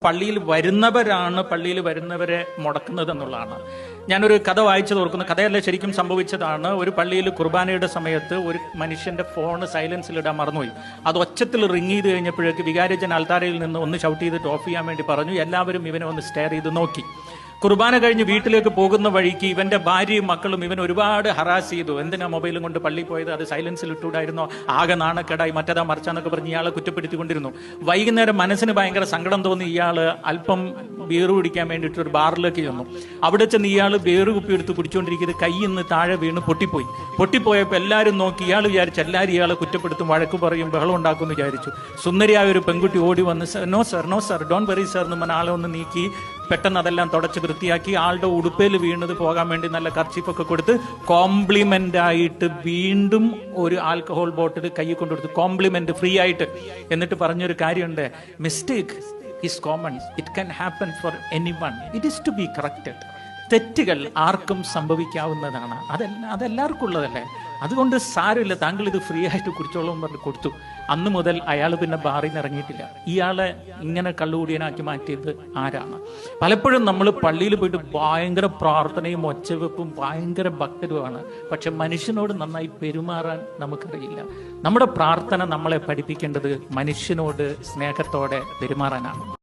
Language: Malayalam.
പള്ളിയിൽ വരുന്നവരെ മുടക്കുന്നത് എന്നുള്ളതാണ്. ഞാനൊരു കഥ വായിച്ചത് ഓർക്കുന്നു. കഥയല്ല, ശരിക്കും സംഭവിച്ചതാണ്. ഒരു പള്ളിയിൽ കുർബാനയുടെ സമയത്ത് ഒരു മനുഷ്യന്റെ ഫോണ് സൈലൻസിലിടാൻ മറന്നുപോയി. അത് ഒച്ചത്തിൽ റിങ് ചെയ്ത് കഴിഞ്ഞപ്പോഴേക്ക് വികാരിച്ചൻ അൾത്താരയിൽ നിന്ന് ഒന്ന് ഷൗട്ട് ചെയ്തിട്ട് ഓഫ് ചെയ്യാൻ വേണ്ടി പറഞ്ഞു. എല്ലാവരും ഇവനെ ഒന്ന് സ്റ്റെയർ ചെയ്ത് നോക്കി. കുർബാന കഴിഞ്ഞ് വീട്ടിലേക്ക് പോകുന്ന വഴിക്ക് ഇവന്റെ ഭാര്യയും മക്കളും ഇവൻ ഒരുപാട് ഹറാസ് ചെയ്തു. എന്തിനാ മൊബൈലും കൊണ്ട് പള്ളിയിൽ പോയത്, അത് സൈലൻസിൽ ഇട്ടുകൂടായിരുന്നോ, ആകെ നാണക്കേടായി, മറ്റേതാ മറിച്ചാന്നൊക്കെ പറഞ്ഞ് ഇയാളെ കുറ്റപ്പെടുത്തിക്കൊണ്ടിരുന്നു. വൈകുന്നേരം മനസ്സിന് ഭയങ്കര സങ്കടം തോന്നി ഇയാള് അല്പം ബീറ് കുടിക്കാൻ വേണ്ടിയിട്ട് ഒരു ബാറിലേക്ക് ചെന്നു. അവിടെ ചെന്ന് ഇയാൾ ബീറ് കുപ്പി എടുത്ത് കുടിച്ചുകൊണ്ടിരിക്കുന്നത് കയ്യിൽ നിന്ന് താഴെ വീണ് പൊട്ടിപ്പോയപ്പോൾ എല്ലാവരും നോക്കി. ഇയാൾ വിചാരിച്ചു എല്ലാവരും ഇയാളെ കുറ്റപ്പെടുത്തും, വഴക്ക് പറയും, ബഹളം ഉണ്ടാക്കും എന്ന് വിചാരിച്ചു. സുന്ദരിയായ ഒരു പെൺകുട്ടി ഓടി വന്ന് no sir don't worry sir എന്ന് പറഞ്ഞ ആളെ ഒന്ന് നീക്കി പെട്ടെന്ന് അതെല്ലാം തുടച്ച് വൃത്തിയാക്കി ആളുടെ ഉടുപ്പയിൽ വീണത് പോകാൻ വേണ്ടി നല്ല കർച്ചീഫൊക്കെ കൊടുത്ത് കോംപ്ലിമെന്റ് ആയിട്ട് വീണ്ടും ഒരു ആൽക്കഹോൾ ബോട്ടിൽ കൈ കൊണ്ടുകൊടുത്ത് കോംപ്ലിമെന്റ് ഫ്രീ ആയിട്ട്. എന്നിട്ട് പറഞ്ഞൊരു കാര്യമുണ്ട്, mistake is common, it can happen for anyone, it is to be corrected. തെറ്റുകൾ ആർക്കും സംഭവിക്കാവുന്നതാണ്, അതെല്ലാവർക്കും ഉള്ളതല്ലേ, അതുകൊണ്ട് സാരമില്ല, താങ്കൾ ഇത് ഫ്രീ ആയിട്ട് കുടിച്ചോളം പറഞ്ഞ് കൊടുത്തു. അന്ന് മുതൽ അയാൾ പിന്നെ ബാറിൽ നിന്ന് ഇറങ്ങിയിട്ടില്ല. ഇയാളെ ഇങ്ങനെ കള്ളുകൂടിയനാക്കി മാറ്റിയത് ആരാണ്? പലപ്പോഴും നമ്മൾ പള്ളിയിൽ പോയിട്ട് ഭയങ്കര പ്രാർത്ഥനയും ഒച്ചവെപ്പും ഭയങ്കര ഭക്തരുമാണ്, പക്ഷെ മനുഷ്യനോട് നന്നായി പെരുമാറാൻ നമുക്കറിയില്ല. നമ്മുടെ പ്രാർത്ഥന നമ്മളെ പഠിപ്പിക്കേണ്ടത് മനുഷ്യനോട് സ്നേഹത്തോടെ പെരുമാറാനാണ്.